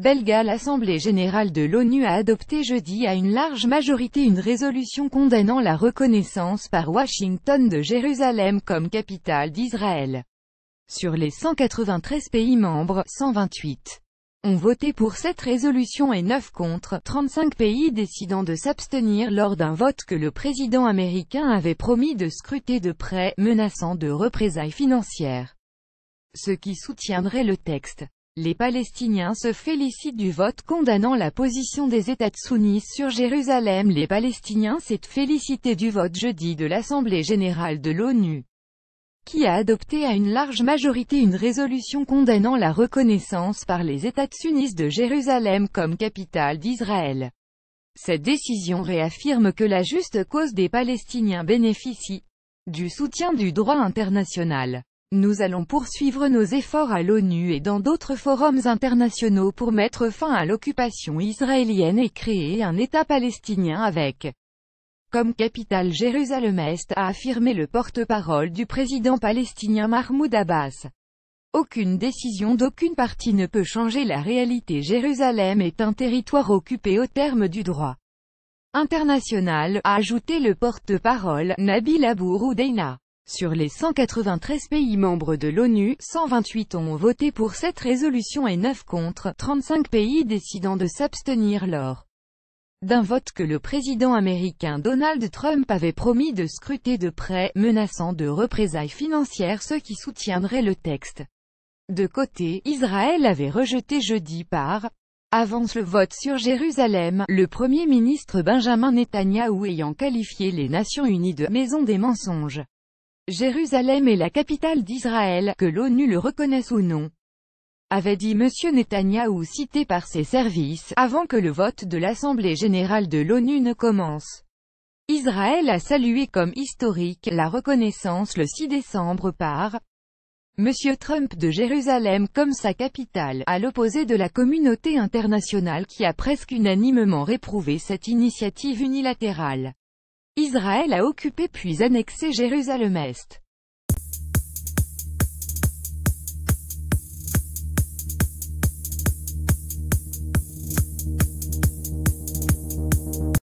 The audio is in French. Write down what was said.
belga. L'Assemblée générale de l'ONU a adopté jeudi à une large majorité une résolution condamnant la reconnaissance par Washington de Jérusalem comme capitale d'Israël. Sur les 193 pays membres, 128 ont voté pour cette résolution et 9 contre, 35 pays décidant de s'abstenir lors d'un vote que le président américain avait promis de scruter de près, menaçant de représailles financières. Ceux qui soutiendraient le texte. Les Palestiniens se félicitent du vote condamnant la position des États sunnites sur Jérusalem. Les Palestiniens s'est félicités du vote jeudi de l'Assemblée générale de l'ONU, qui a adopté à une large majorité une résolution condamnant la reconnaissance par les États sunnites de Jérusalem comme capitale d'Israël. Cette décision réaffirme que la juste cause des Palestiniens bénéficie du soutien du droit international. Nous allons poursuivre nos efforts à l'ONU et dans d'autres forums internationaux pour mettre fin à l'occupation israélienne et créer un État palestinien avec comme capitale Jérusalem-Est, a affirmé le porte-parole du président palestinien Mahmoud Abbas. Aucune décision d'aucune partie ne peut changer la réalité. Jérusalem est un territoire occupé au terme du droit international, a ajouté le porte-parole, Nabil Abou Roudeina. Sur les 193 pays membres de l'ONU, 128 ont voté pour cette résolution et 9 contre, 35 pays décidant de s'abstenir lors d'un vote que le président américain Donald Trump avait promis de scruter de près, menaçant de représailles financières ceux qui soutiendraient le texte. De côté, Israël avait rejeté jeudi par avance le vote sur Jérusalem, le Premier ministre Benjamin Netanyahou ayant qualifié les Nations Unies de « maison des mensonges ». Jérusalem est la capitale d'Israël, que l'ONU le reconnaisse ou non, avait dit M. Netanyahou, cité par ses services, avant que le vote de l'Assemblée générale de l'ONU ne commence. Israël a salué comme historique la reconnaissance le 6 décembre par M. Trump de Jérusalem comme sa capitale, à l'opposé de la communauté internationale qui a presque unanimement réprouvé cette initiative unilatérale. Israël a occupé puis annexé Jérusalem-Est.